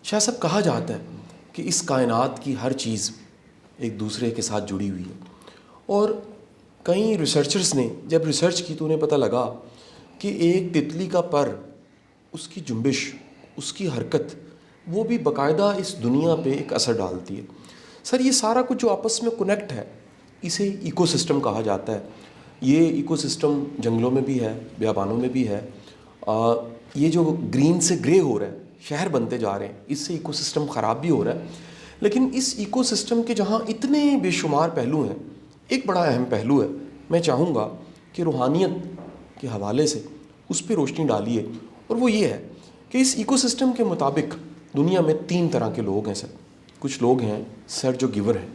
شاہ صاحب کہا جاتا ہے کہ اس کائنات کی ہر چیز ایک دوسرے کے ساتھ جڑی ہوئی ہے، اور کئی ریسرچرز نے جب ریسرچ کی تو انہیں پتہ لگا کہ ایک تتلی کا پر، اس کی جنبش، اس کی حرکت، وہ بھی باقاعدہ اس دنیا پہ ایک اثر ڈالتی ہے۔ سر یہ سارا کچھ جو آپس میں کنیکٹ ہے، اسے ایکو سسٹم کہا جاتا ہے۔ یہ ایکو سسٹم جنگلوں میں بھی ہے، بیابانوں میں بھی ہے۔ یہ جو گرین سے گرے ہو رہا ہے، شہر بنتے جا رہے ہیں، اس سے ایکو سسٹم خراب بھی ہو رہا ہے۔ لیکن اس ایکو سسٹم کے جہاں اتنے بے شمار پہلو ہیں، ایک بڑا اہم پہلو ہے، میں چاہوں گا کہ روحانیت کے حوالے سے اس پہ روشنی ڈالیے، اور وہ یہ ہے کہ اس ایکو سسٹم کے مطابق دنیا میں 3 طرح کے لوگ ہیں سر۔ کچھ لوگ ہیں سر جو گیور ہیں،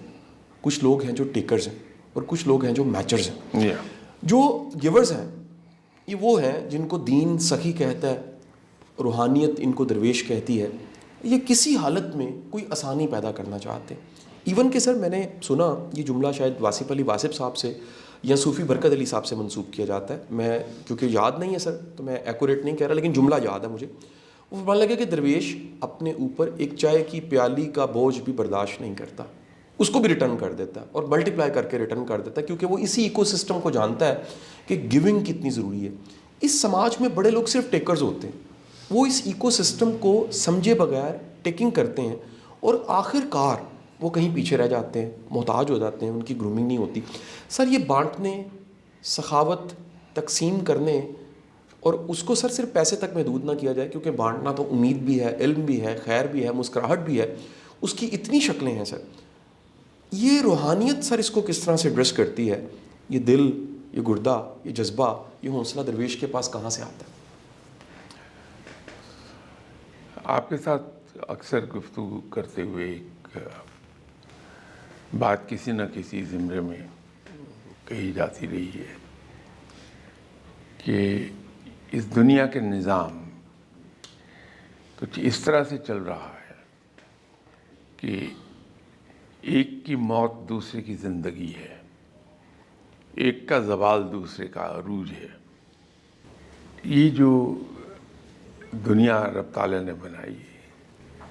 کچھ لوگ ہیں جو ٹیکرز ہیں، اور کچھ لوگ ہیں جو میچرز ہیں۔ جو گیورز ہیں یہ وہ ہیں جن کو دین سخی کہتا ہے، روحانیت ان کو درویش کہتی ہے۔ یہ کسی حالت میں کوئی آسانی پیدا کرنا چاہتے ہیں۔ ایون کہ سر میں نے سنا یہ جملہ شاید واصف علی واصف صاحب سے یا صوفی برکت علی صاحب سے منسوب کیا جاتا ہے، میں کیونکہ یاد نہیں ہے سر تو میں ایکوریٹ نہیں کہہ رہا، لیکن جملہ یاد ہے مجھے۔ وہ فرمانے لگے کہ درویش اپنے اوپر ایک چائے کی پیالی کا بوجھ بھی برداشت نہیں کرتا، اس کو بھی ریٹرن کر دیتا ہے، اور ملٹیپلائی کر کے ریٹرن کر دیتا ہے، کیونکہ وہ اسی ایکو سسٹم کو جانتا ہے کہ گیونگ کتنی ضروری ہے۔ اس سماج میں بڑے لوگ صرف ٹیکرز ہوتے ہیں، وہ اس ایکو سسٹم کو سمجھے بغیر ٹیکنگ کرتے ہیں، اور آخر کار وہ کہیں پیچھے رہ جاتے ہیں، محتاج ہو جاتے ہیں، ان کی گرومنگ نہیں ہوتی۔ سر یہ بانٹنے، سخاوت، تقسیم کرنے، اور اس کو سر صرف پیسے تک محدود نہ کیا جائے، کیونکہ بانٹنا تو امید بھی ہے، علم بھی ہے، خیر بھی ہے، مسکراہٹ بھی ہے، اس کی اتنی شکلیں ہیں سر۔ یہ روحانیت سر اس کو کس طرح سے ایڈریس کرتی ہے؟ یہ دل، یہ گردہ، یہ جذبہ، یہ حوصلہ درویش کے پاس کہاں سے آتا ہے؟ آپ کے ساتھ اکثر گفتگو کرتے ہوئے ایک بات کسی نہ کسی زمرے میں کہی جاتی رہی ہے کہ اس دنیا کے نظام کچھ اس طرح سے چل رہا ہے کہ ایک کی موت دوسرے کی زندگی ہے، ایک کا زوال دوسرے کا عروج ہے۔ یہ جو دنیا رب تعالیٰ نے بنائی ہے،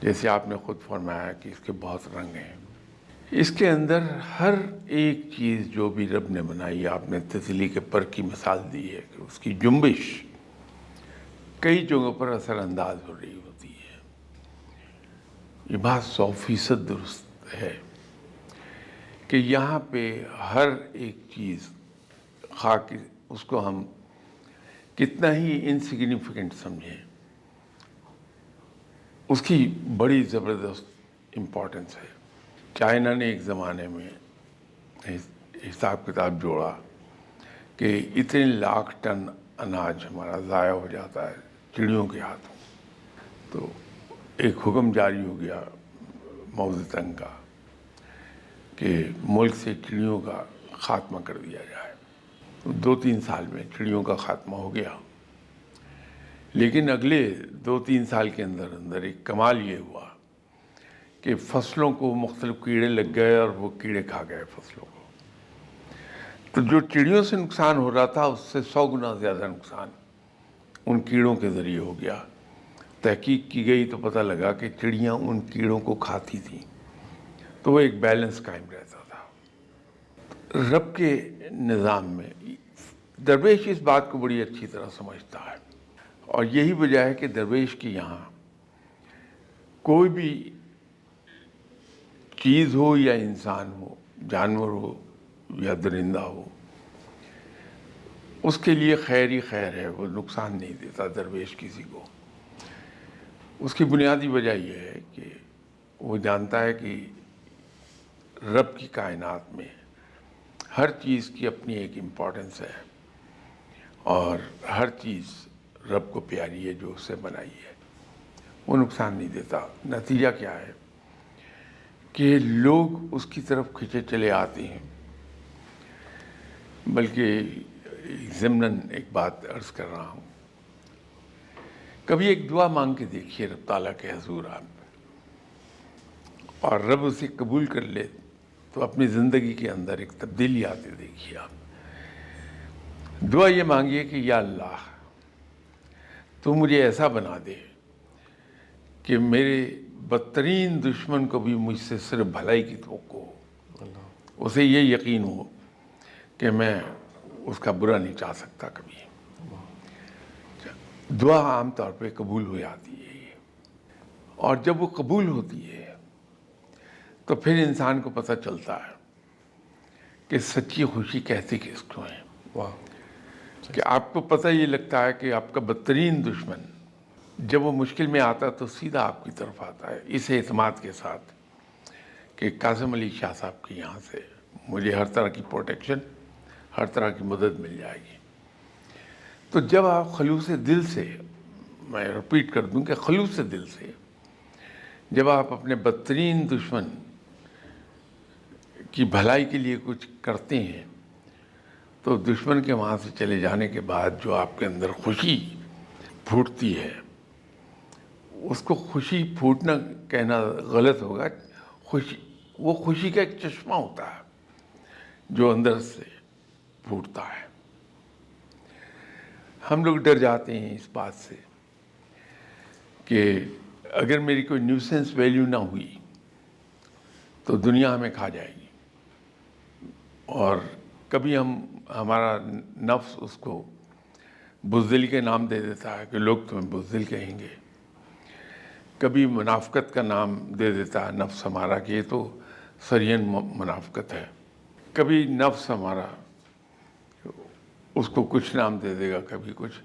جیسے آپ نے خود فرمایا کہ اس کے بہت رنگ ہیں، اس کے اندر ہر ایک چیز جو بھی رب نے بنائی ہے، آپ نے تتلی کے پر کی مثال دی ہے کہ اس کی جنبش کئی جگہوں پر اثر انداز ہو رہی ہوتی ہے۔ یہ بات 100% درست ہے کہ یہاں پہ ہر ایک چیز، خاک اس کو ہم کتنا ہی انسگنیفیکنٹ سمجھیں، اس کی بڑی زبردست امپورٹنس ہے۔ چائنا نے ایک زمانے میں حساب کتاب جوڑا کہ اتنے لاکھ ٹن اناج ہمارا ضائع ہو جاتا ہے چڑیوں کے ہاتھوں۔ تو ایک حکم جاری ہو گیا موزتنگ کا کہ ملک سے چڑیوں کا خاتمہ کر دیا جائے۔ 2-3 سال میں چڑیوں کا خاتمہ ہو گیا، لیکن اگلے 2-3 سال کے اندر اندر ایک کمال یہ ہوا کہ فصلوں کو مختلف کیڑے لگ گئے اور وہ کیڑے کھا گئے فصلوں کو۔ تو جو چڑیوں سے نقصان ہو رہا تھا اس سے 100 گنا زیادہ نقصان ان کیڑوں کے ذریعے ہو گیا۔ تحقیق کی گئی تو پتہ لگا کہ چڑیاں ان کیڑوں کو کھاتی تھیں، تو وہ ایک بیلنس قائم رہتا تھا۔ رب کے نظام میں درویش اس بات کو بڑی اچھی طرح سمجھتا ہے، اور یہی وجہ ہے کہ درویش کے یہاں کوئی بھی چیز ہو یا انسان ہو، جانور ہو یا درندہ ہو، اس کے لیے خیر ہی خیر ہے، وہ نقصان نہیں دیتا درویش کسی کو۔ اس کی بنیادی وجہ یہ ہے کہ وہ جانتا ہے کہ رب کی کائنات میں ہر چیز کی اپنی ایک امپورٹنس ہے، اور ہر چیز رب کو پیاری ہے جو اس سے بنائی ہے، وہ نقصان نہیں دیتا۔ نتیجہ کیا ہے کہ لوگ اس کی طرف کھنچے چلے آتے ہیں۔ بلکہ ضمناً ایک بات عرض کر رہا ہوں، کبھی ایک دعا مانگ کے دیکھیے رب تعالیٰ کے حضور آپ، اور رب اسے قبول کر لے تو اپنی زندگی کے اندر ایک تبدیلی آتے دیکھیے آپ۔ دعا یہ مانگیے کہ یا اللہ تو مجھے ایسا بنا دے کہ میرے بدترین دشمن کو بھی مجھ سے صرف بھلائی کی توقع ہو, اسے یہ یقین ہو کہ میں اس کا برا نہیں چاہ سکتا کبھی. دعا عام طور پہ قبول ہو جاتی ہے یہ, اور جب وہ قبول ہوتی ہے تو پھر انسان کو پتہ چلتا ہے کہ سچی خوشی کہتے کس کو ہیں. واہ. کہ آپ کو پتہ یہ لگتا ہے کہ آپ کا بدترین دشمن جب وہ مشکل میں آتا ہے تو سیدھا آپ کی طرف آتا ہے اس اعتماد کے ساتھ کہ کاظم علی شاہ صاحب کے یہاں سے مجھے ہر طرح کی پروٹیکشن, ہر طرح کی مدد مل جائے گی. تو جب آپ خلوص دل سے, میں رپیٹ کر دوں کہ خلوص دل سے جب آپ اپنے بدترین دشمن کی بھلائی کے لیے کچھ کرتے ہیں تو دشمن کے وہاں سے چلے جانے کے بعد جو آپ کے اندر خوشی پھوٹتی ہے, اس کو خوشی پھوٹنا کہنا غلط ہوگا, وہ خوشی کا ایک چشمہ ہوتا ہے جو اندر سے پھوٹتا ہے. ہم لوگ ڈر جاتے ہیں اس بات سے کہ اگر میری کوئی نیوسنس ویلیو نہ ہوئی تو دنیا ہمیں کھا جائے گی, اور کبھی ہمارا نفس اس کو بزدلی کے نام دے دیتا ہے کہ لوگ تمہیں بزدل کہیں گے. کبھی منافقت کا نام دے دیتا ہے نفس ہمارا کہ یہ تو سرین منافقت ہے. کبھی نفس ہمارا اس کو کچھ نام دے دے گا, کبھی کچھ,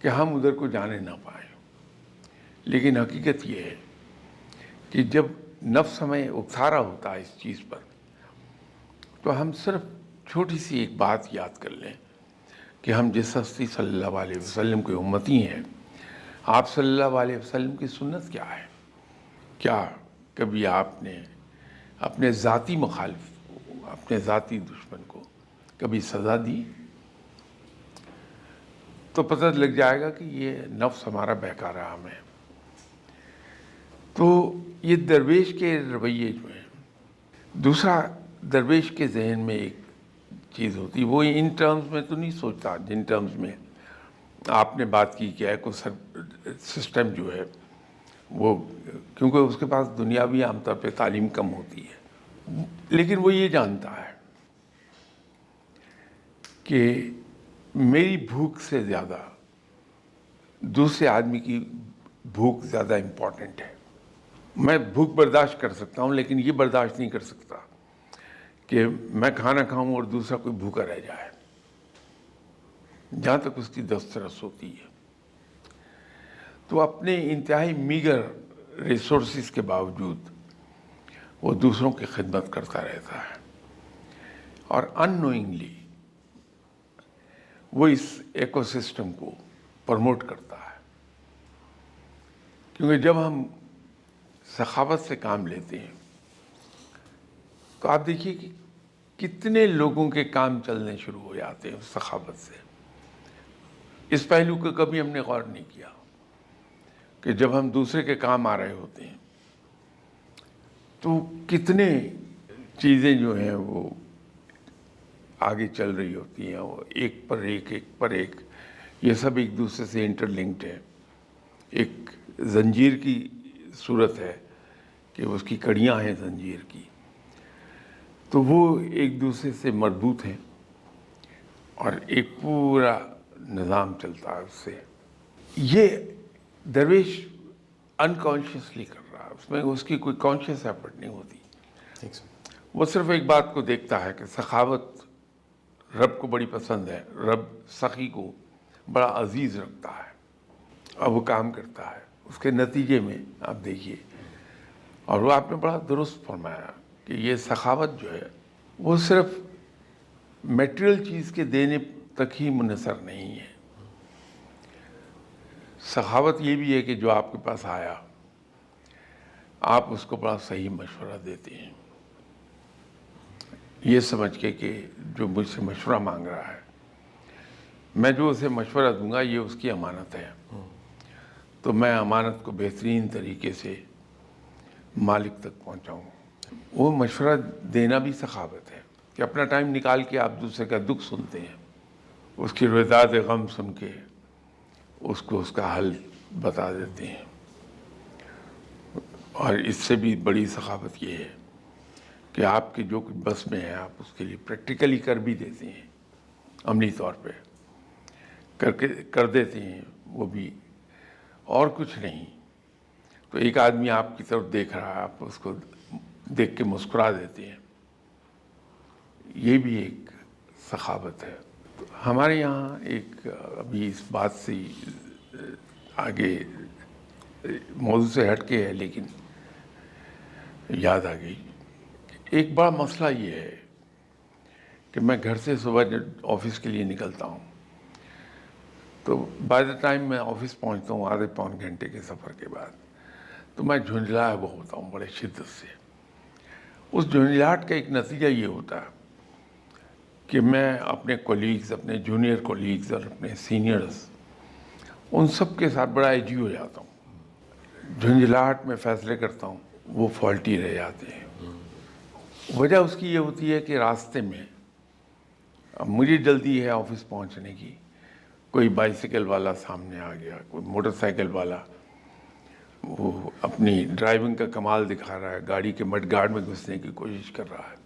کہ ہم ادھر کو جانے نہ پائیں. لیکن حقیقت یہ ہے کہ جب نفس ہمیں اکسارا ہوتا ہے اس چیز پر تو ہم صرف چھوٹی سی ایک بات یاد کر لیں کہ ہم جس ہستی صلی اللہ علیہ وسلم کے امتی ہیں, آپ صلی اللہ علیہ وسلم کی سنت کیا ہے؟ کیا کبھی آپ نے اپنے ذاتی مخالف, اپنے ذاتی دشمن کو کبھی سزا دی؟ تو پتہ لگ جائے گا کہ یہ نفس ہمارا بہکا رہا ہمیں. تو یہ درویش کے رویے جو ہیں. دوسرا, درویش کے ذہن میں ایک چیز ہوتی, وہ ان ٹرمز میں تو نہیں سوچتا جن ٹرمز میں آپ نے بات کی کہ ایکو سسٹم جو ہے وہ, کیونکہ اس کے پاس دنیاوی عام طور پہ تعلیم کم ہوتی ہے, لیکن وہ یہ جانتا ہے کہ میری بھوک سے زیادہ دوسرے آدمی کی بھوک زیادہ امپورٹنٹ ہے. میں بھوک برداشت کر سکتا ہوں لیکن یہ برداشت نہیں کر سکتا کہ میں کھانا کھاؤں اور دوسرا کوئی بھوکا رہ جائے, جہاں تک اس کی دسترس ہوتی ہے. تو اپنے انتہائی میگر ریسورسز کے باوجود وہ دوسروں کی خدمت کرتا رہتا ہے, اور ان نوئنگلی وہ اس ایکو سسٹم کو پروموٹ کرتا ہے. کیونکہ جب ہم سخاوت سے کام لیتے ہیں تو آپ دیکھیے کہ کتنے لوگوں کے کام چلنے شروع ہو جاتے ہیں سخاوت سے. اس پہلو کو کبھی ہم نے غور نہیں کیا کہ جب ہم دوسرے کے کام آ رہے ہوتے ہیں تو کتنے چیزیں جو ہیں وہ آگے چل رہی ہوتی ہیں, وہ ایک پر ایک, یہ سب ایک دوسرے سے انٹر لنکڈ ہے. ایک زنجیر کی صورت ہے کہ اس کی کڑیاں ہیں زنجیر کی, تو وہ ایک دوسرے سے مربوط ہیں اور ایک پورا نظام چلتا ہے اس سے. یہ درویش انکانشیسلی کر رہا ہے, اس میں اس کی کوئی کانشیس ایفرٹ نہیں ہوتی. وہ صرف ایک بات کو دیکھتا ہے کہ سخاوت رب کو بڑی پسند ہے, رب سخی کو بڑا عزیز رکھتا ہے, اور وہ کام کرتا ہے. اس کے نتیجے میں آپ دیکھیے, اور وہ آپ نے بڑا درست فرمایا کہ یہ سخاوت جو ہے وہ صرف میٹیریل چیز کے دینے تک ہی منحصر نہیں ہے. سخاوت یہ بھی ہے کہ جو آپ کے پاس آیا آپ اس کو بڑا صحیح مشورہ دیتے ہیں, یہ سمجھ کے کہ جو مجھ سے مشورہ مانگ رہا ہے, میں جو اسے مشورہ دوں گا یہ اس کی امانت ہے, تو میں امانت کو بہترین طریقے سے مالک تک پہنچاؤں. وہ مشورہ دینا بھی سخاوت ہے کہ اپنا ٹائم نکال کے آپ دوسرے کا دکھ سنتے ہیں, اس کی رضاعت غم سن کے اس کو اس کا حل بتا دیتے ہیں. اور اس سے بھی بڑی سخاوت یہ ہے کہ آپ کے جو کچھ بس میں ہے آپ اس کے لیے پریکٹیکلی کر بھی دیتے ہیں، عملی طور پہ کر دیتے ہیں، وہ بھی اور کچھ نہیں. تو ایک آدمی آپ کی طرف دیکھ رہا ہے، آپ اس کو دیکھ کے مسکرا دیتے ہیں، یہ بھی ایک سخاوت ہے. تو ہمارے یہاں ایک ابھی اس بات سے آگے موضوع سے ہٹ کے ہے لیکن یاد آ گئی. ایک بڑا مسئلہ یہ ہے کہ میں گھر سے صبح جب آفس کے لیے نکلتا ہوں تو بائی دا ٹائم میں آفس پہنچتا ہوں آدھے پون گھنٹے کے سفر کے بعد تو میں جھنجھلایا ہوا ہوتا ہوں بڑے شدت سے. اس جھنجھلاہٹ کا ایک نتیجہ یہ ہوتا ہے کہ میں اپنے کولیگز، اپنے جونیئر کولیگز اور اپنے سینئرز ان سب کے ساتھ بڑا ایجی ہو جاتا ہوں. جھنجھلاہٹ میں فیصلے کرتا ہوں، وہ فالٹی رہ جاتے ہیں. وجہ اس کی یہ ہوتی ہے کہ راستے میں اب مجھے جلدی ہے آفس پہنچنے کی، کوئی بائیسیکل والا سامنے آ گیا، کوئی موٹر سائیکل والا وہ اپنی ڈرائیونگ کا کمال دکھا رہا ہے، گاڑی کے مڈ گارڈ میں گھسنے کی کوشش کر رہا ہے.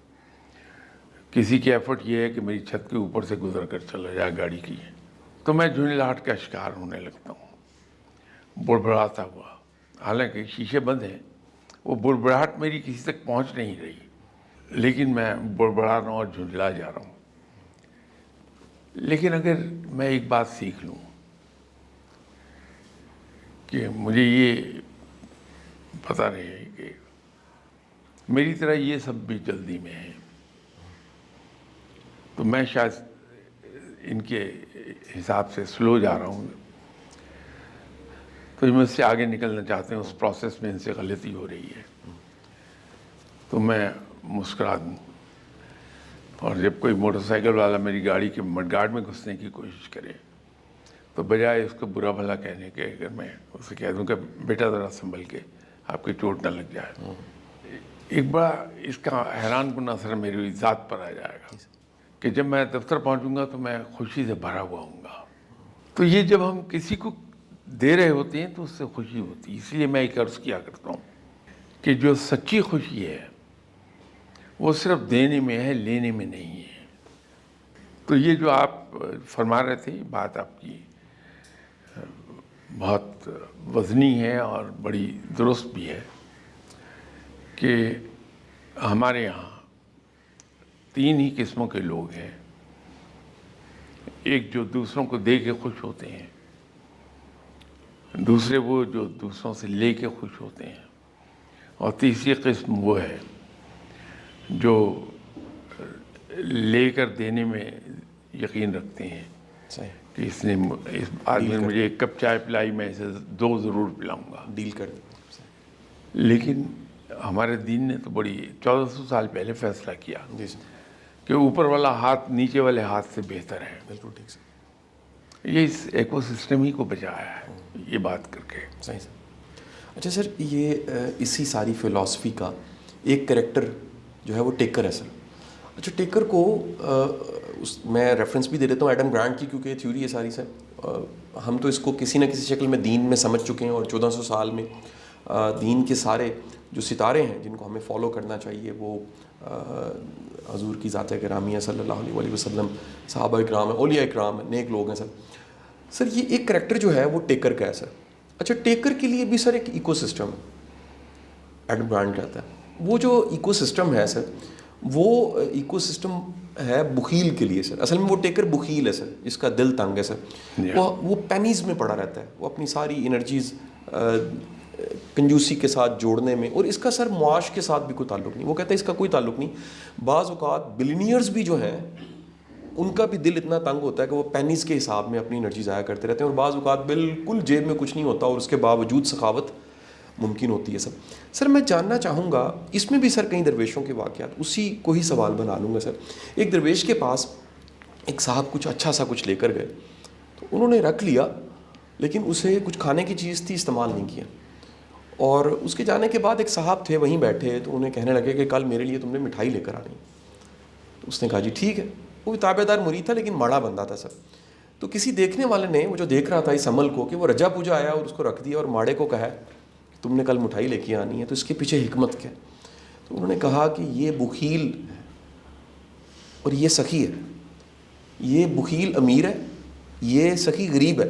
کسی کی ایفرٹ یہ ہے کہ میری چھت کے اوپر سے گزر کر چلا جائے گاڑی کی. تو میں جھنجھلاہٹ کا شکار ہونے لگتا ہوں بڑبڑاتا ہوا. حالانکہ شیشے بند ہیں، وہ بڑبڑاہٹ میری کسی تک پہنچ نہیں رہی لیکن میں بڑبڑا رہا ہوں اور جھنجھلا جا رہا ہوں. لیکن اگر میں ایک بات سیکھ لوں کہ مجھے یہ پتہ نہیں ہے کہ میری طرح یہ سب بھی جلدی میں ہیں، تو میں شاید ان کے حساب سے سلو جا رہا ہوں، تو مجھ سے آگے نکلنا چاہتے ہیں، اس پروسیس میں ان سے غلطی ہو رہی ہے. تو میں مسکرا دوں. اور جب کوئی موٹر سائیکل والا میری گاڑی کے مڈ گارڈ میں گھسنے کی کوشش کرے تو بجائے اس کو برا بھلا کہنے کے اگر میں اسے کہہ دوں کہ بیٹا ذرا سنبھل کے، آپ کی چوٹ نہ لگ جائے، ایک بڑا اس کا حیران کن اثر میری ذات پر آ جائے گا کہ جب میں دفتر پہنچوں گا تو میں خوشی سے بھرا ہوا ہوں گا. تو یہ جب ہم کسی کو دے رہے ہوتے ہیں تو اس سے خوشی ہوتی ہے. اس لیے میں ایک عرض کیا کرتا ہوں کہ جو سچی خوشی ہے وہ صرف دینے میں ہے، لینے میں نہیں ہے. تو یہ جو آپ فرما رہے تھے بات آپ کی بہت وزنی ہے اور بڑی درست بھی ہے کہ ہمارے یہاں 3 ہی قسموں کے لوگ ہیں. ایک جو دوسروں کو دے کے خوش ہوتے ہیں، دوسرے وہ جو دوسروں سے لے کے خوش ہوتے ہیں، اور تیسری قسم وہ ہے جو لے کر دینے میں یقین رکھتے ہیں کہ اس آدمی نے مجھے 1 کپ چائے پلائی، میں اسے 2 ضرور پلاؤں گا. ڈیل کر دیں. لیکن ہمارے دین نے تو بڑی 1400 سال پہلے فیصلہ کیا جی سر. کہ اوپر والا ہاتھ نیچے والے ہاتھ سے بہتر ہے. بالکل ٹھیک سر. یہ اس ایکو سسٹم ہی کو بچایا ہے یہ بات کر کے. صحیح سر. اچھا سر، یہ اسی ساری فلاسفی کا ایک کریکٹر جو ہے وہ ٹیکر ہے سر. اچھا، ٹیکر کو میں ریفرنس بھی دے دیتا ہوں ایڈم گرانٹ کی، کیونکہ یہ تھیوری ہے ساری سر. ہم تو اس کو کسی نہ کسی شکل میں دین میں سمجھ چکے ہیں، اور 1400 سال میں دین کے سارے جو ستارے ہیں جن کو ہمیں فالو کرنا چاہیے وہ حضور کی ذات گرامیہ صلی اللہ علیہ وسلم، صحابہ اکرام ہیں، اولیاء اکرام ہیں، نیک لوگ ہیں سر. سر یہ ایک کریکٹر جو ہے وہ ٹیکر کا ہے سر. اچھا، ٹیکر کے لیے بھی سر ایک ایکو سسٹم ہے. ایڈم گرانٹ کہتا ہے وہ جو ایکو سسٹم ہے سر، وہ ایکو سسٹم ہے بخیل کے لیے سر. اصل میں وہ ٹیکر بخیل ہے سر، جس کا دل تنگ ہے سر. وہ پینیز میں پڑا رہتا ہے، وہ اپنی ساری انرجیز کنجوسی کے ساتھ جوڑنے میں، اور اس کا سر معاش کے ساتھ بھی کوئی تعلق نہیں. وہ کہتا ہے اس کا کوئی تعلق نہیں. بعض اوقات بلینئرز بھی جو ہیں ان کا بھی دل اتنا تنگ ہوتا ہے کہ وہ پینیز کے حساب میں اپنی انرجی ضائع کرتے رہتے ہیں، اور بعض اوقات بالکل جیب میں کچھ نہیں ہوتا اور اس کے باوجود سخاوت ممکن ہوتی ہے سر. سر میں جاننا چاہوں گا، اس میں بھی سر کئی درویشوں کے واقعات، اسی کو ہی سوال بنا لوں گا سر. ایک درویش کے پاس ایک صاحب کچھ اچھا سا کچھ لے کر گئے، تو انہوں نے رکھ لیا لیکن اسے کچھ کھانے کی چیز تھی، استعمال نہیں کیا. اور اس کے جانے کے بعد ایک صاحب تھے وہیں بیٹھے، تو انہیں کہنے لگے کہ کل میرے لیے تم نے مٹھائی لے کر آنی. تو اس نے کہا جی ٹھیک ہے. وہ تابع دار مرید تھا لیکن ماڑا بندہ تھا سر. تو کسی دیکھنے والے نے، وہ جو دیکھ رہا تھا اس عمل کو، کہ وہ رجا پوجا آیا اور اس کو رکھ دیا اور ماڑے کو کہا تم نے کل مٹھائی لے کے آنی ہے تو اس کے پیچھے حکمت کیا ہے؟ تو انہوں نے کہا کہ یہ بخیل ہے اور یہ سخی ہے. یہ بخیل امیر ہے, یہ سخی غریب ہے.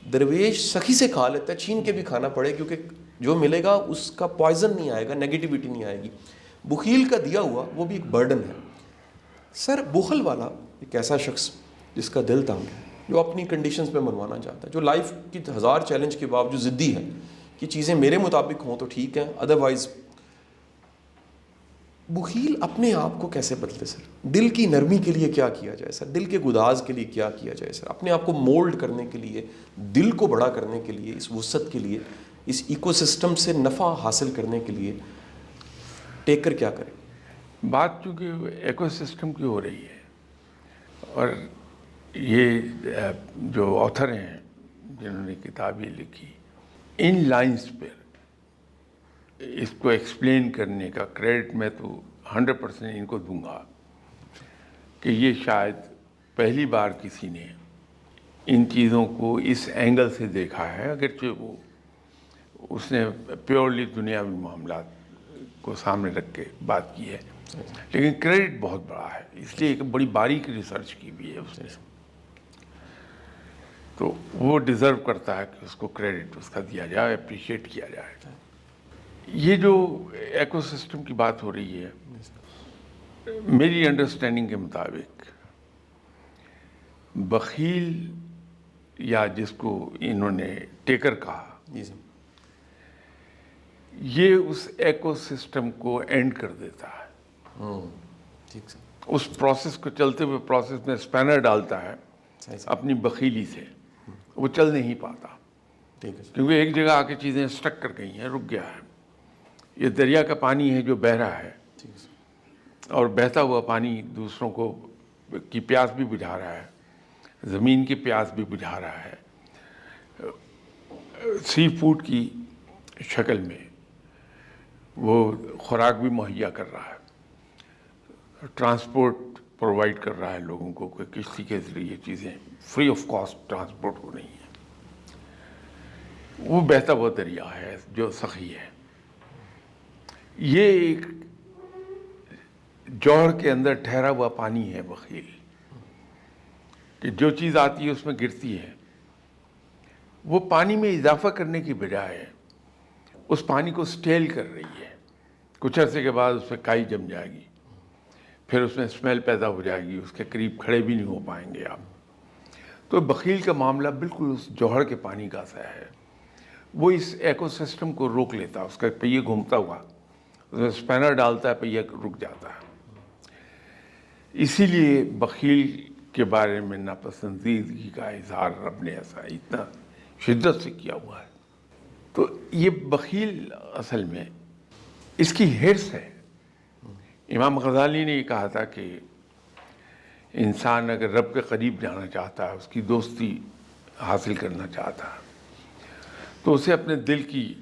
درویش سخی سے کھا لیتا ہے, چھین کے بھی کھانا پڑے, کیونکہ جو ملے گا اس کا پوائزن نہیں آئے گا, نیگیٹیوٹی نہیں آئے گی. بخیل کا دیا ہوا وہ بھی ایک برڈن ہے. سر بخل والا ایک ایسا شخص جس کا دل تنگ ہے, جو اپنی کنڈیشنز پہ منوانا چاہتا ہے, جو لائف کی 1000 چیلنج کے باوجود ضدی ہے کہ چیزیں میرے مطابق ہوں تو ٹھیک ہیں, ادروائز. بخیل اپنے آپ کو کیسے بدلے سر؟ دل کی نرمی کے لیے کیا کیا جائے سر؟ دل کے گداز کے لیے کیا کیا جائے سر؟ اپنے آپ کو مولڈ کرنے کے لیے, دل کو بڑا کرنے کے لیے, اس وسعت کے لیے, اس ایکو سسٹم سے نفع حاصل کرنے کے لیے ٹیکر کیا کرے؟ بات چونکہ ایکو سسٹم کی ہو رہی ہے, اور یہ جو آتھر ہیں جنہوں نے کتاب یہ لکھی, ان لائنز پر اس کو ایکسپلین کرنے کا کریڈٹ میں تو 100% ان کو دوں گا کہ یہ شاید پہلی بار کسی نے ان چیزوں کو اس اینگل سے دیکھا ہے, اگرچہ وہ اس نے پیورلی دنیاوی معاملات کو سامنے رکھ کے بات کی ہے, لیکن کریڈٹ بہت بڑا ہے, اس لیے ایک بڑی باریک ریسرچ کی بھی ہے اس نے, تو وہ ڈیزرو کرتا ہے کہ اس کو کریڈٹ اس کا دیا جائے, اپریشیٹ کیا جائے. یہ جو ایکو سسٹم کی بات ہو رہی ہے, میری انڈرسٹینڈنگ کے مطابق بخیل یا جس کو انہوں نے ٹیکر کہا, جی سر, یہ اس ایکو سسٹم کو اینڈ کر دیتا ہے. ٹھیک سر, اس پروسیس کو, چلتے ہوئے پروسیس میں اسپینر ڈالتا ہے صحیح سر, اپنی بخیلی سے, وہ چل نہیں پاتا ٹھیک ہے سر, کیونکہ ایک جگہ آ کے چیزیں اسٹک کر گئی ہیں, رک گیا ہے. یہ دریا کا پانی ہے جو بہہ رہا ہے, ٹھیک ہے سر, اور بہتا ہوا پانی دوسروں کو کی پیاس بھی بجھا رہا ہے, زمین کی پیاس بھی بجھا رہا ہے, سی فوڈ کی شکل میں وہ خوراک بھی مہیا کر رہا ہے, ٹرانسپورٹ پرووائڈ کر رہا ہے لوگوں کو, کہ کشتی کے ذریعے چیزیں فری آف کاسٹ ٹرانسپورٹ ہو رہی ہیں. وہ بہتا ہوا دریا ہے جو سخی ہے. یہ ایک جوہر کے اندر ٹھہرا ہوا پانی ہے بخیل, کہ جو چیز آتی ہے اس میں گرتی ہے. وہ پانی میں اضافہ کرنے کی بجائے اس پانی کو سٹیل کر رہی ہے. کچھ عرصے کے بعد اس میں کائی جم جائے گی, پھر اس میں اسمیل پیدا ہو جائے گی, اس کے قریب کھڑے بھی نہیں ہو پائیں گے آپ. تو بخیل کا معاملہ بالکل اس جوہر کے پانی کا سا ہے. وہ اس ایکو سسٹم کو روک لیتا, اس کا پہیے گھومتا ہوا, اس میں اسپینر ڈالتا ہے, پہیہ رک جاتا ہے. اسی لیے بخیل کے بارے میں ناپسندیدگی کا اظہار رب نے ایسا اتنا شدت سے کیا ہوا ہے. تو یہ بخیل اصل میں اس کی حرص ہے. امام غزالی نے یہ کہا تھا کہ انسان اگر رب کے قریب جانا چاہتا ہے, اس کی دوستی حاصل کرنا چاہتا ہے, تو اسے اپنے دل کی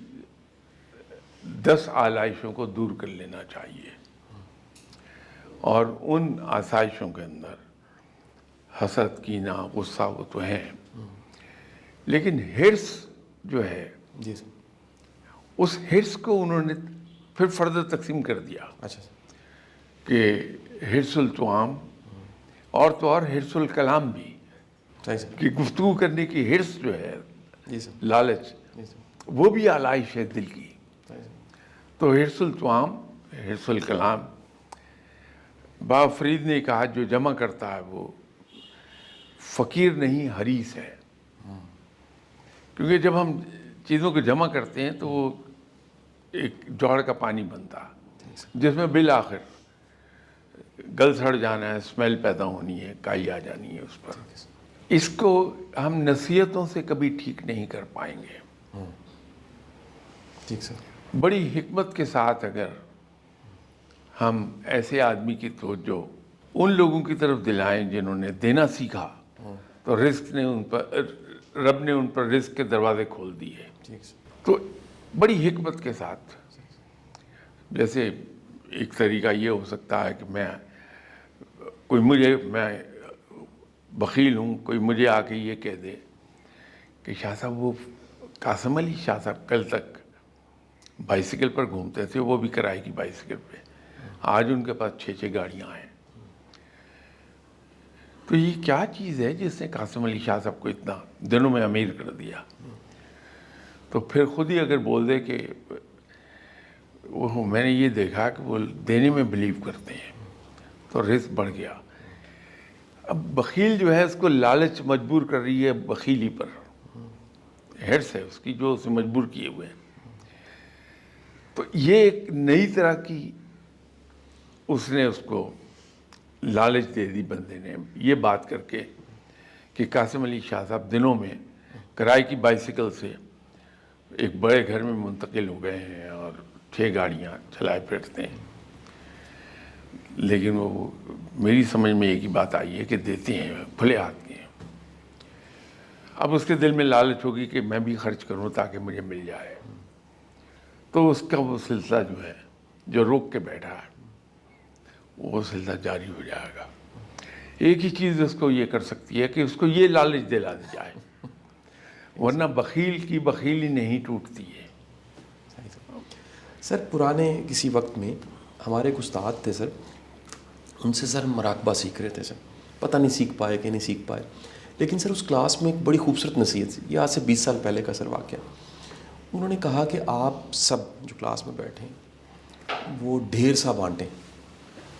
10 آلائشوں کو دور کر لینا چاہیے, اور ان آسائشوں کے اندر حسد, کینہ, غصہ وہ تو ہیں, لیکن حرص جو ہے, جی سر, اس حرص کو انہوں نے پھر فردر تقسیم کر دیا اچھا سر, کہ حرص الطعام, اور تو اور حرص الکلام بھی, صحیح سر, کہ گفتگو کرنے کی حرص جو ہے, جی سر, لالچ, جی سر, وہ بھی آلائش ہے دل کی. صحیح سر, تو حرص الطعام, حرص الکلام. بابا فرید نے کہا جو جمع کرتا ہے وہ فقیر نہیں حریص ہے, کیونکہ جب ہم چیزوں کو جمع کرتے ہیں تو وہ ایک جوہر کا پانی بنتا جس میں بالآخر گل سڑ جانا ہے, اسمیل پیدا ہونی ہے, کائی آ جانی ہے اس پر. اس کو ہم نصیحتوں سے کبھی ٹھیک نہیں کر پائیں گے. ٹھیک سر, بڑی حکمت کے ساتھ اگر ہم ایسے آدمی کی توجہ ان لوگوں کی طرف دلائیں جنہوں نے دینا سیکھا, تو رزق نے ان پر, رب نے ان پر رزق کے دروازے کھول دیے. ٹھیک سر, تو بڑی حکمت کے ساتھ, جیسے ایک طریقہ یہ ہو سکتا ہے کہ میں بخیل ہوں, کوئی مجھے آ کے یہ کہہ دے کہ شاہ صاحب وہ قاسم علی شاہ صاحب کل تک بائیسیکل پر گھومتے تھے, وہ بھی کرائے کی بائیسیکل پہ. آج ان کے پاس 6 گاڑیاں ہیں. تو یہ کیا چیز ہے جس نے قاسم علی شاہ صاحب کو اتنا دنوں میں امیر کر دیا؟ تو پھر خود ہی اگر بول دے کہ وہ میں نے یہ دیکھا کہ وہ دینے میں بلیو کرتے ہیں, تو رزق بڑھ گیا. اب بخیل جو ہے اس کو لالچ مجبور کر رہی ہے بخیلی پر, ہرس ہے اس کی جو اسے مجبور کیے ہوئے ہیں. تو یہ ایک نئی طرح کی اس نے اس کو لالچ دے دی بندے نے, یہ بات کر کے کہ قاسم علی شاہ صاحب دنوں میں کرائے کی بائیسیکل سے ایک بڑے گھر میں منتقل ہو گئے ہیں اور 6 گاڑیاں چلائے پھرتے ہیں. لیکن وہ میری سمجھ میں ایک ہی بات آئی ہے کہ دیتے ہیں, کھلے ہاتھ کے ہیں. اب اس کے دل میں لالچ ہوگی کہ میں بھی خرچ کروں تاکہ مجھے مل جائے, تو اس کا وہ سلسلہ جو ہے جو روک کے بیٹھا ہے وہ سلسلہ جاری ہو جائے گا. ایک ہی چیز اس کو یہ کر سکتی ہے کہ اس کو یہ لالچ دلا دی جائے, ورنہ بخیل کی بخیلی نہیں ٹوٹتی ہے. سر پرانے کسی وقت میں ہمارے ایک استاد تھے سر, ان سے سر ہم مراقبہ سیکھ رہے تھے سر, پتہ نہیں سیکھ پائے کہ نہیں سیکھ پائے, لیکن سر اس کلاس میں ایک بڑی خوبصورت نصیحت, یہ آج سے 20 سال پہلے کا سر واقعہ. انہوں نے کہا کہ آپ سب جو کلاس میں بیٹھے ہیں وہ ڈھیر سا بانٹیں.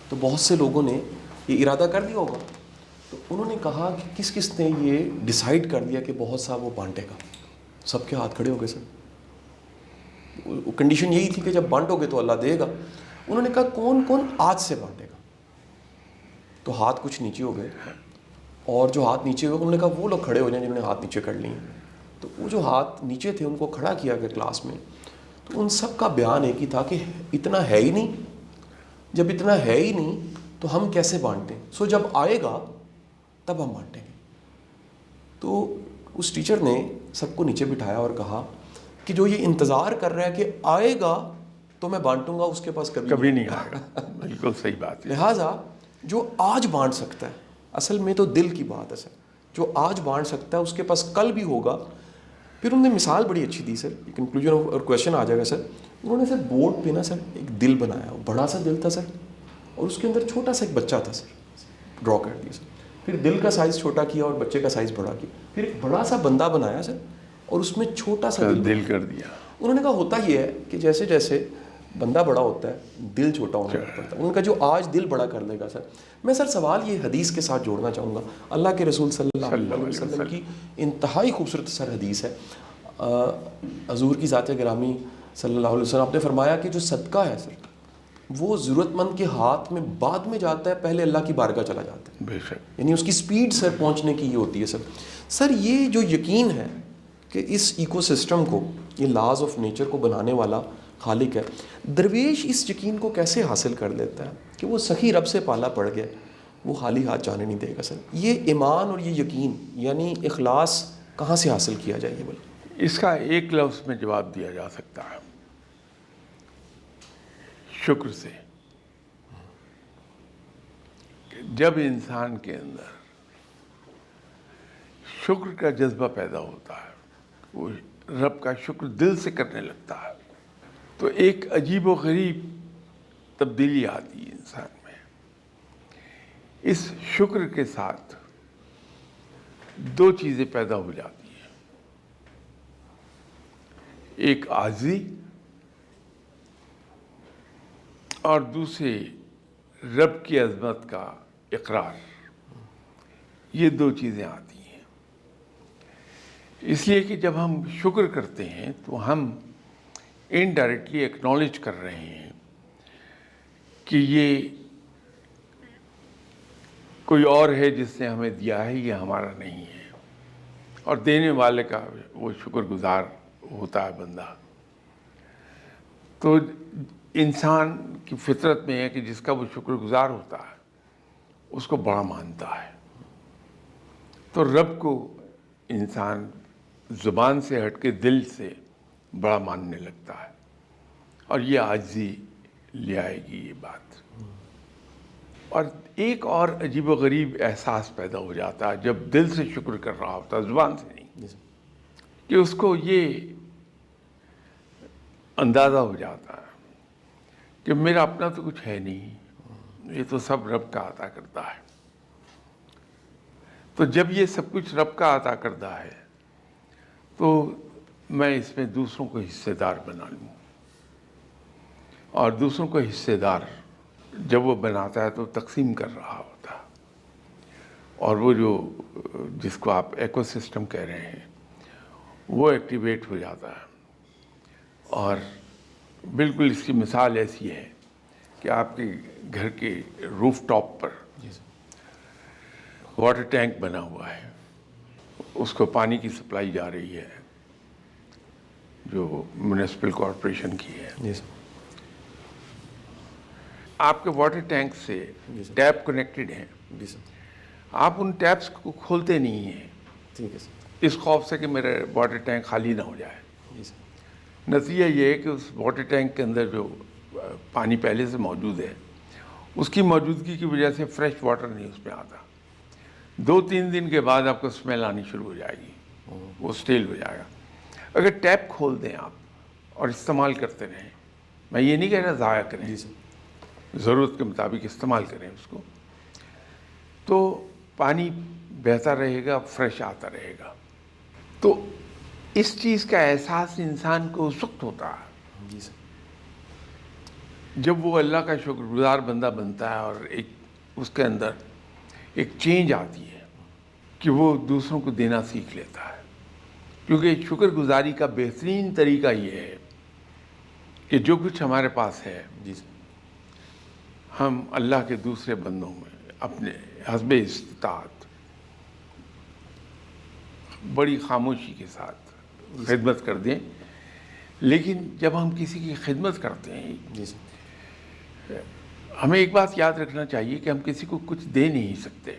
تو بہت سے لوگوں نے یہ ارادہ کر لیا ہوگا, تو انہوں نے کہا کہ کس کس نے یہ ڈیسائیڈ کر لیا کہ بہت سا وہ بانٹے گا. سب کے ہاتھ کھڑے ہو گئے سر. کنڈیشن یہی تھی کہ جب بانٹو گے تو اللہ دے گا. انہوں نے کہا کون کون آج سے بانٹے گا, تو ہاتھ کچھ نیچے ہو گئے, اور جو ہاتھ نیچے ہوئے انہوں نے کہا وہ لوگ کھڑے ہو جائیں جنہوں نے ہاتھ نیچے کر لیے. تو وہ جو ہاتھ نیچے تھے ان کو کھڑا کیا گیا کلاس میں, تو ان سب کا بیان ایک ہی تھا کہ اتنا ہے ہی نہیں, جب اتنا ہے ہی نہیں تو ہم کیسے بانٹیں, سو جب آئے گا تب ہم بانٹیں گے. تو اس ٹیچر نے سب کو نیچے بٹھایا اور کہا کہ جو یہ انتظار کر رہا ہے کہ آئے گا تو میں بانٹوں گا, اس کے پاس کبھی نہیں آئے گا. بالکل صحیح بات ہے. لہٰذا جو آج بانٹ سکتا ہے, اصل میں تو دل کی بات ہے سر, جو آج بانٹ سکتا ہے اس کے پاس کل بھی ہوگا. پھر انہوں نے مثال بڑی اچھی دی سر, کنکلوژن اور کویشچن آ جائے گا سر. انہوں نے سر بورڈ پہ نا سر ایک دل بنایا, بڑا سا دل تھا سر, اور اس کے اندر چھوٹا سا ایک بچہ تھا سر, ڈرا کر دیا سر. پھر دل کا سائز چھوٹا کیا اور بچے کا سائز بڑا کیا. پھر ایک بڑا سا بندہ بنایا سر, اور اس میں چھوٹا سا دل کر دیا. انہوں نے کہا ہوتا یہ ہے کہ جیسے جیسے بندہ بڑا ہوتا ہے دل چھوٹا ہونا پڑتا ہے. ان کا جو آج دل بڑا کر لے گا سر. میں سر سوال یہ حدیث کے ساتھ جوڑنا چاہوں گا, اللہ کے رسول صلی اللہ علیہ وسلم کی انتہائی خوبصورت سر حدیث ہے. حضور کی ذات گرامی صلی اللہ علیہ وسلم آپ نے فرمایا کہ جو صدقہ ہے سر وہ ضرورت مند کے ہاتھ میں بعد میں جاتا ہے, پہلے اللہ کی بارگاہ چلا جاتا ہے. بے شک. یعنی اس کی سپیڈ سر پہنچنے کی یہ ہوتی ہے سر. سر یہ جو یقین ہے کہ اس ایکو سسٹم کو, یہ لاز آف نیچر کو بنانے والا خالق ہے, درویش اس یقین کو کیسے حاصل کر لیتا ہے کہ وہ سخی رب سے پالا پڑ گیا, وہ خالی ہاتھ جانے نہیں دے گا سر. یہ ایمان اور یہ یقین یعنی اخلاص کہاں سے حاصل کیا جائے؟ یہ بولے. اس کا ایک لفظ میں جواب دیا جا سکتا ہے, شکر سے. جب انسان کے اندر شکر کا جذبہ پیدا ہوتا ہے, وہ رب کا شکر دل سے کرنے لگتا ہے, تو ایک عجیب و غریب تبدیلی آتی ہے انسان میں. اس شکر کے ساتھ 2 چیزیں پیدا ہو جاتی ہیں, ایک عاجزی اور دوسرے رب کی عظمت کا اقرار. یہ 2 چیزیں آتی ہیں. اس لیے کہ جب ہم شکر کرتے ہیں تو ہم انڈائریکٹلی ایکنالج کر رہے ہیں کہ یہ کوئی اور ہے جس نے ہمیں دیا ہے, یہ ہمارا نہیں ہے, اور دینے والے کا وہ شکر گزار ہوتا ہے بندہ. تو انسان کی فطرت میں ہے کہ جس کا وہ شکر گزار ہوتا ہے اس کو بڑا مانتا ہے. تو رب کو انسان زبان سے ہٹ کے دل سے بڑا ماننے لگتا ہے, اور یہ عاجزی لے آئے گی یہ بات. اور ایک اور عجیب و غریب احساس پیدا ہو جاتا ہے جب دل سے شکر کر رہا ہوتا ہے, زبان سے نہیں, کہ اس کو یہ اندازہ ہو جاتا ہے کہ میرا اپنا تو کچھ ہے نہیں، یہ تو سب رب کا عطا کرتا ہے. تو جب یہ سب کچھ رب کا عطا کردہ ہے تو میں اس میں دوسروں کو حصے دار بنا لوں. اور دوسروں کو حصے دار جب وہ بناتا ہے تو تقسیم کر رہا ہوتا ہے، اور وہ جو جس کو آپ ایکو سسٹم کہہ رہے ہیں وہ ایکٹیویٹ ہو جاتا ہے. اور بالکل اس کی مثال ایسی ہے کہ آپ کے گھر کے روف ٹاپ پر واٹر ٹینک بنا ہوا ہے، اس کو پانی کی سپلائی جا رہی ہے جو میونسپل کارپوریشن کی ہے. جی سر. آپ کے واٹر ٹینک سے ٹیپ کنیکٹڈ ہیں، جی سر. آپ ان ٹیپس کو کھولتے نہیں ہیں ٹھیک ہے سر. اس خوف سے کہ میرا واٹر ٹینک خالی نہ ہو جائے. جی سر. نتیجہ یہ ہے کہ اس واٹر ٹینک کے اندر جو پانی پہلے سے موجود ہے اس کی موجودگی کی وجہ سے فریش واٹر نہیں اس میں آتا. 2-3 دن کے بعد آپ کو اسمیل آنی شروع ہو جائے گی، وہ اسٹیل ہو جائے گا. اگر ٹیپ کھول دیں آپ اور استعمال کرتے رہیں، میں یہ نہیں کہہ رہا ضائع کریں، جی سر. ضرورت کے مطابق استعمال کریں اس کو، تو پانی بہتا رہے گا، فریش آتا رہے گا. تو اس چیز کا احساس انسان کو اس وقت ہوتا ہے جی سر. جب وہ اللہ کا شکر گزار بندہ بنتا ہے اور ایک اس کے اندر ایک چینج آتی ہے کہ وہ دوسروں کو دینا سیکھ لیتا ہے. کیونکہ شکر گزاری کا بہترین طریقہ یہ ہے کہ جو کچھ ہمارے پاس ہے جی سر. ہم اللہ کے دوسرے بندوں میں اپنے حسب استطاعت بڑی خاموشی کے ساتھ خدمت کر دیں. لیکن جب ہم کسی کی خدمت کرتے ہیں جی سر. ہمیں ایک بات یاد رکھنا چاہیے کہ ہم کسی کو کچھ دے نہیں سکتے،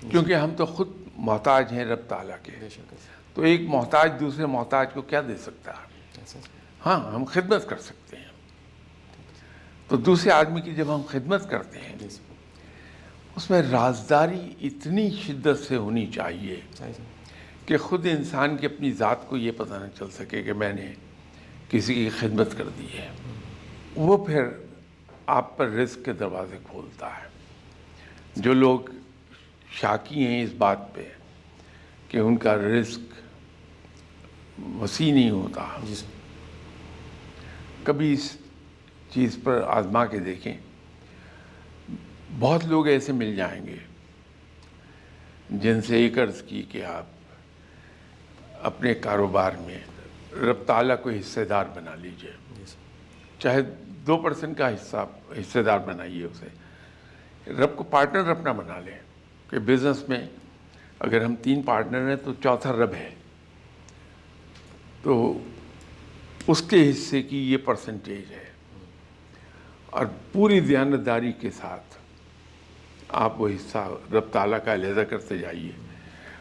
کیونکہ ہم تو خود محتاج ہیں رب تعالیٰ کے. بے شک. تو ایک محتاج دوسرے محتاج کو کیا دے سکتا ہے؟ ایسا سر. ہاں، ہم خدمت کر سکتے ہیں. تو دوسرے آدمی کی جب ہم خدمت کرتے ہیں جی سر. اس میں رازداری اتنی شدت سے ہونی چاہیے صحیح سر. کہ خود انسان کی اپنی ذات کو یہ پتہ نہ چل سکے کہ میں نے کسی کی خدمت کر دی ہے. وہ پھر آپ پر رزق کے دروازے کھولتا ہے. جو لوگ شاکی ہیں اس بات پہ کہ ان کا رزق وسیع نہیں ہوتا، جی سر. کبھی اس چیز پر آزما کے دیکھیں. بہت لوگ ایسے مل جائیں گے جن سے ایک عرض کی کہ آپ اپنے کاروبار میں رب تعالیٰ کو حصے دار بنا لیجئے، جی سر. چاہے 2% کا حصے دار بنائیے اسے. رب کو پارٹنر اپنا بنا لیں کہ بزنس میں اگر ہم 3 پارٹنر ہیں تو چوتھا رب ہے، تو اس کے حصے کی یہ پرسنٹیج ہے. اور پوری دیانتداری کے ساتھ آپ وہ حصہ رب تعالیٰ کا علیحدہ کرتے جائیے،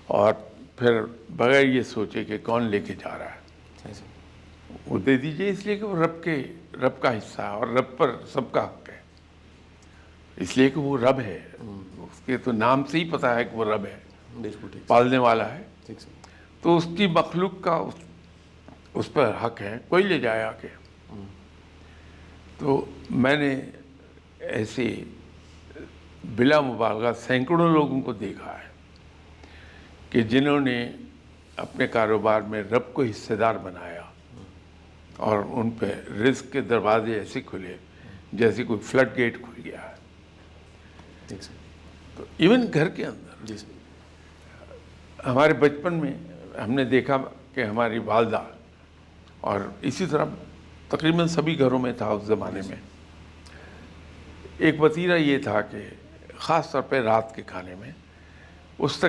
اور پھر بغیر یہ سوچے کہ کون لے کے جا رہا ہے صحیح سر. وہ دے دیجئے، اس لیے کہ وہ رب کا حصہ ہے اور رب پر سب کا حق ہے. اس لیے کہ وہ رب ہے، اس کے تو نام سے ہی پتہ ہے کہ وہ رب ہے، بالکل ٹھیک. پالنے والا ہے. ٹھیک سر. تو اس کی مخلوق کا اس پر حق ہے، کوئی لے جائے آ کے. تو میں نے ایسے بلا مبالغہ سینکڑوں لوگوں کو دیکھا ہے کہ جنہوں نے اپنے کاروبار میں رب کو حصے دار بنایا اور ان پہ رزق کے دروازے ایسے کھلے جیسے کوئی فلڈ گیٹ کھل گیا ہے. ٹھیک سر. تو ایون گھر کے اندر جی سر. ہمارے بچپن میں ہم نے دیکھا کہ ہماری والدہ، اور اسی طرح تقریباً سبھی گھروں میں تھا اس زمانے میں، ایک وتیرہ یہ تھا کہ خاص طور پہ رات کے کھانے میں اس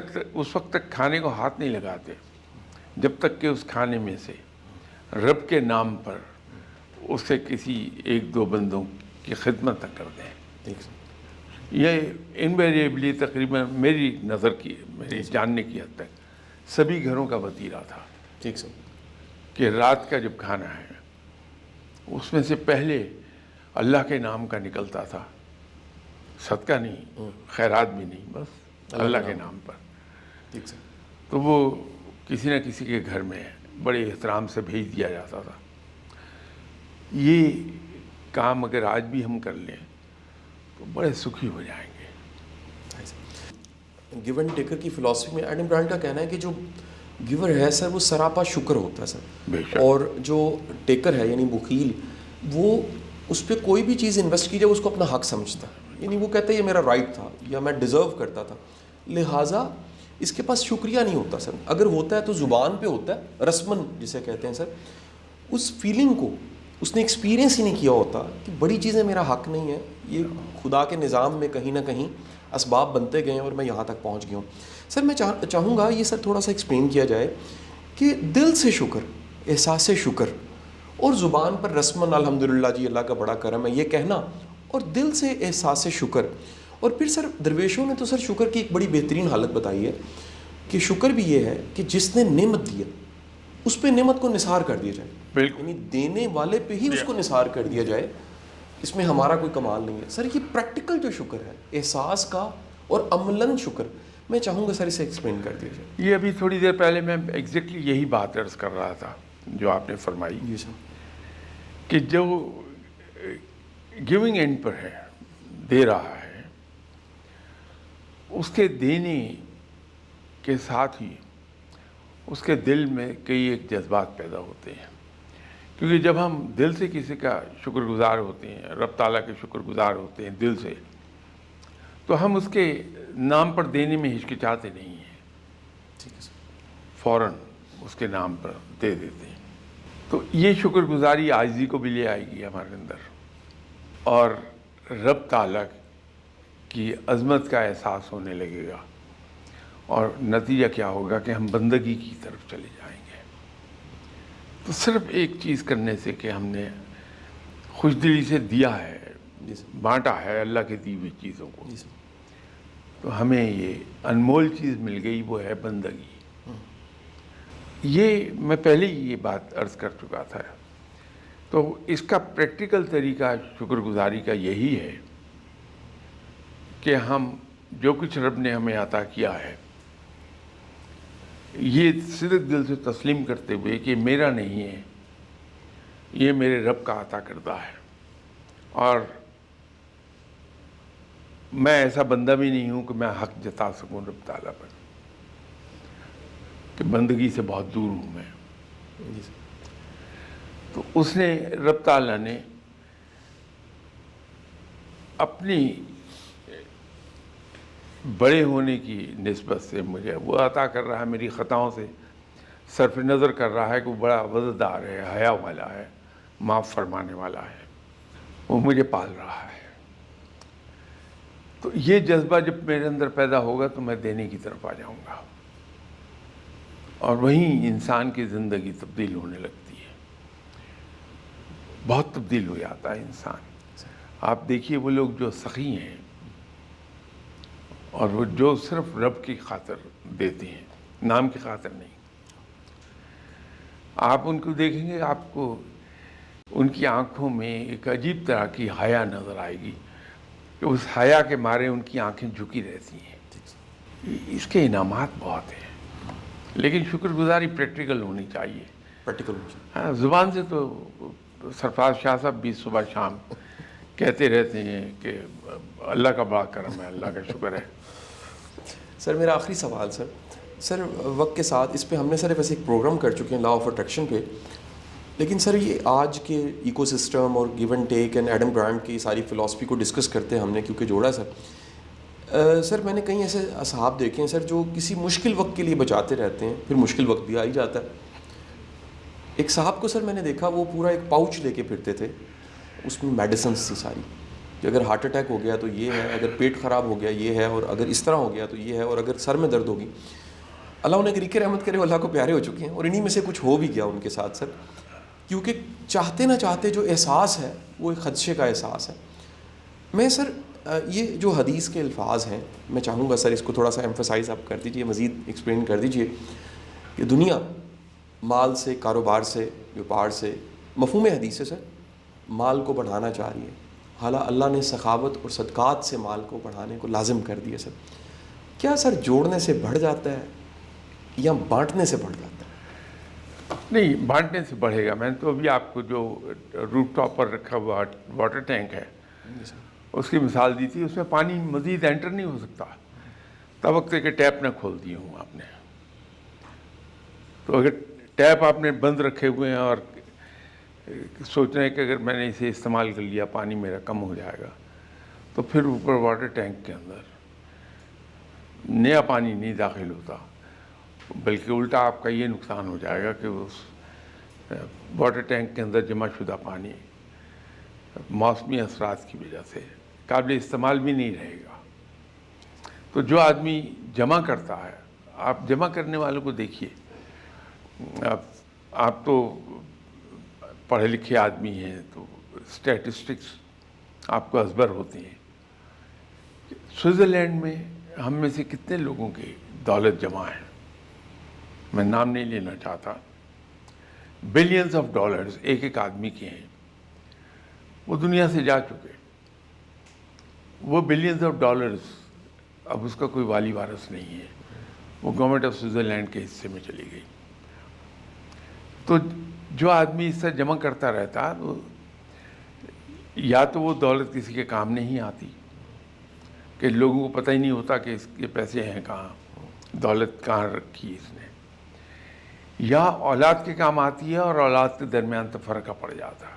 وقت تک کھانے کو ہاتھ نہیں لگاتے جب تک کہ اس کھانے میں سے رب کے نام پر اسے کسی 1-2 بندوں کی خدمت نہ کر دیں. ٹھیک سر. یہ انویریبلی تقریباً میری نظر کی، میری جاننے کی حد تک سبھی گھروں کا وتیرہ تھا ٹھیک سر. کہ رات کا جب کھانا ہے اس میں سے پہلے اللہ کے نام کا نکلتا تھا، صدقہ نہیں، خیرات بھی نہیں، بس اللہ کے نام پر. ٹھیک سر. تو وہ کسی نہ کسی کے گھر میں بڑے احترام سے بھیج دیا جاتا تھا. یہ کام اگر آج بھی ہم کر لیں تو بڑے سکھی ہو جائیں گے. گیو اینڈ ٹیکر کی فلاسفی میں ایڈم گرانٹ کا کہنا ہے کہ جو گیور ہے سر وہ سراپا شکر ہوتا ہے بے سر, شک. اور جو ٹیکر ہے یعنی بخیل وہ اس پہ کوئی بھی چیز انویسٹ کی جائے اس کو اپنا حق سمجھتا ہے, یعنی وہ کہتا ہے یہ میرا رائٹ تھا یا میں ڈیزرو کرتا تھا, لہٰذا اس کے پاس شکریہ نہیں ہوتا سر. اگر ہوتا ہے تو زبان پہ ہوتا ہے, رسمن جسے کہتے ہیں سر, اس فیلنگ کو اس نے ایکسپیرینس ہی نہیں کیا ہوتا کہ بڑی چیزیں میرا حق نہیں ہے, یہ خدا کے نظام میں کہیں نہ کہیں اسباب بنتے گئے ہیں اور میں یہاں تک پہنچ گیا ہوں. سر میں چاہوں گا یہ سر تھوڑا سا ایکسپلین کیا جائے کہ دل سے شکر, احساس شکر اور زبان پر رسمن الحمدللہ جی اللہ کا بڑا کرم ہے یہ کہنا, اور دل سے احساس شکر. اور پھر سر درویشوں نے تو سر شکر کی ایک بڑی بہترین حالت بتائی ہے کہ شکر بھی یہ ہے کہ جس نے نعمت دیا اس پہ نعمت کو نثار کر دیا جائے, بالکل. یعنی دینے والے پہ ہی اس کو نثار کر دیا جائے, اس میں ہمارا کوئی کمال نہیں ہے. سر یہ پریکٹیکل جو شکر ہے احساس کا اور عملاً شکر, میں چاہوں گا سر اسے ایکسپلین کر دیا جائے. یہ ابھی تھوڑی دیر پہلے میں ایگزیکٹلی یہی بات عرض کر رہا تھا جو آپ نے فرمائی جی سر. کہ جو گیونگ اینڈ پر ہے, دے رہا ہے, اس کے دینے کے ساتھ ہی اس کے دل میں کئی ایک جذبات پیدا ہوتے ہیں. کیونکہ جب ہم دل سے کسی کا شکر گزار ہوتے ہیں, رب تعالیٰ کے شکر گزار ہوتے ہیں دل سے, تو ہم اس کے نام پر دینے میں ہچکچاتے نہیں ہیں, ٹھیک ہے سر. فوراً اس کے نام پر دے دیتے ہیں. تو یہ شکر گزاری عاجزی کو بھی لے آئے گی ہمارے اندر, اور رب تعالیٰ کی عظمت کا احساس ہونے لگے گا, اور نتیجہ کیا ہوگا کہ ہم بندگی کی طرف چلے جائیں گے. تو صرف ایک چیز کرنے سے کہ ہم نے خوش دلی سے دیا ہے, جی سر. بانٹا ہے اللہ کے دی ہوئی چیزوں کو, جی سر. تو ہمیں یہ انمول چیز مل گئی, وہ ہے بندگی. یہ میں پہلے ہی یہ بات عرض کر چکا تھا. تو اس کا پریکٹیکل طریقہ شکر گزاری کا یہی ہے کہ ہم جو کچھ رب نے ہمیں عطا کیا ہے یہ صدق دل سے تسلیم کرتے ہوئے کہ میرا نہیں ہے, یہ میرے رب کا عطا کردہ ہے, اور میں ایسا بندہ بھی نہیں ہوں کہ میں حق جتا سکوں رب تعالیٰ پر, کہ بندگی سے بہت دور ہوں میں. جی سر. تو اس نے رب تعالیٰ نے اپنی بڑے ہونے کی نسبت سے مجھے وہ عطا کر رہا ہے, میری خطاؤں سے صرف نظر کر رہا ہے کہ وہ بڑا وزردار ہے, حیا والا ہے, معاف فرمانے والا ہے, وہ مجھے پال رہا ہے. تو یہ جذبہ جب میرے اندر پیدا ہوگا تو میں دینے کی طرف آ جاؤں گا, اور وہیں انسان کی زندگی تبدیل ہونے لگتی ہے, بہت تبدیل ہو جاتا ہے انسان. آپ دیکھیے وہ لوگ جو سخی ہیں اور وہ جو صرف رب کی خاطر دیتے ہیں, نام کی خاطر نہیں, آپ ان کو دیکھیں گے آپ کو ان کی آنکھوں میں ایک عجیب طرح کی حیا نظر آئے گی, کہ اس حیا کے مارے ان کی آنکھیں جھکی رہتی ہیں. اس کے انعامات بہت ہیں, لیکن شکر گزاری پریکٹیکل ہونی چاہیے. پریکٹیکل زبان سے تو سرفراز شاہ صاحب بھی صبح شام کہتے رہتے ہیں کہ اللہ کا بڑا کرم ہے, اللہ کا شکر ہے. سر میرا آخری سوال سر وقت کے ساتھ اس پہ ہم نے سر ویسے ایک پروگرام کر چکے ہیں لا آف اٹریکشن پہ, لیکن سر یہ آج کے ایکو سسٹم اور give and take and Adam grant کی ساری فلاسفی کو ڈسکس کرتے ہیں ہم نے کیونکہ جوڑا سر. سر میں نے کئی ایسے اصحاب دیکھے ہیں سر جو کسی مشکل وقت کے لیے بچاتے رہتے ہیں, پھر مشکل وقت بھی آ ہی جاتا ہے. ایک صاحب کو سر میں نے دیکھا وہ پورا ایک پاؤچ لے کے پھرتے تھے, اس میں میڈیسنس تھی ساری, کہ اگر ہارٹ اٹیک ہو گیا تو یہ ہے, اگر پیٹ خراب ہو گیا یہ ہے, اور اگر اس طرح ہو گیا تو یہ ہے, اور اگر سر میں درد ہوگی. اللہ انہیں غریق رحمت کرے, اللہ کو پیارے ہو چکے ہیں, اور انہی میں سے کچھ ہو بھی گیا ان کے ساتھ سر, کیونکہ چاہتے نہ چاہتے جو احساس ہے وہ ایک خدشے کا احساس ہے. میں سر یہ جو حدیث کے الفاظ ہیں میں چاہوں گا سر اس کو تھوڑا سا ایمفسائز آپ کر دیجئے, مزید ایکسپلین کر دیجئے کہ دنیا مال سے, کاروبار سے, ویپار سے, مفہوم حدیث ہے سر, مال کو بڑھانا چاہ رہی ہے, حالانکہ اللہ نے سخاوت اور صدقات سے مال کو بڑھانے کو لازم کر دیا. سر کیا سر جوڑنے سے بڑھ جاتا ہے یا بانٹنے سے بڑھ جاتا ہے؟ نہیں بانٹنے سے بڑھے گا. میں نے تو ابھی آپ کو جو روف ٹاپ پر رکھا ہوا واٹر ٹینک ہے اس کی مثال دی تھی. اس میں پانی مزید انٹر نہیں ہو سکتا تب وقت کہ ٹیپ نہ کھول دی ہوں آپ نے. تو اگر ٹیپ آپ نے بند رکھے ہوئے ہیں اور سوچ رہے ہیں کہ اگر میں نے اسے استعمال کر لیا پانی میرا کم ہو جائے گا, تو پھر اوپر واٹر ٹینک کے اندر نیا پانی نہیں داخل ہوتا, بلکہ الٹا آپ کا یہ نقصان ہو جائے گا کہ اس واٹر ٹینک کے اندر جمع شدہ پانی موسمی اثرات کی وجہ سے قابل استعمال بھی نہیں رہے گا. تو جو آدمی جمع کرتا ہے, آپ جمع کرنے والوں کو دیکھیے, آپ تو پڑھے لکھے آدمی ہیں تو اسٹیٹسٹکس آپ کو ازبر ہوتے ہیں. سوئٹزرلینڈ میں ہم میں سے کتنے لوگوں کی دولت جمع ہے, میں نام نہیں لینا چاہتا, بلینز آف ڈالرز ایک ایک آدمی کے ہیں. وہ دنیا سے جا چکے. وہ بلینز آف ڈالرز اب اس کا کوئی والی وارث نہیں ہے, وہ گورنمنٹ آف سوئٹزرلینڈ کے حصے میں چلی گئی. تو جو آدمی اس سے جمع کرتا رہتا ہے یا تو وہ دولت کسی کے کام نہیں آتی کہ لوگوں کو پتہ ہی نہیں ہوتا کہ اس کے پیسے ہیں کہاں, دولت کہاں رکھی اس نے, یا اولاد کے کام آتی ہے اور اولاد کے درمیان تفرقہ پڑ جاتا ہے.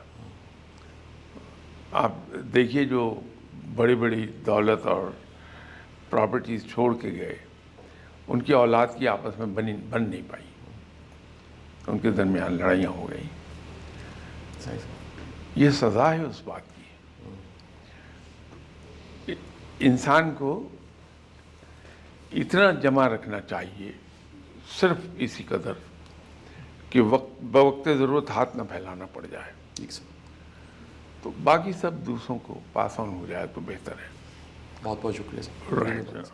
آپ دیکھیے جو بڑی بڑی دولت اور پراپرٹیز چھوڑ کے گئے, ان کی اولاد کی آپس میں بن نہیں پائی, ان کے درمیان لڑائیاں ہو گئیں. یہ سزا ہے اس بات کی. انسان کو اتنا جمع رکھنا چاہیے صرف اسی قدر کہ بوقت ضرورت ہاتھ نہ پھیلانا پڑ جائے. ٹھیک سر, تو باقی سب دوسروں کو پاس آن ہو جائے تو بہتر ہے. بہت بہت شکریہ سر. رائٹ.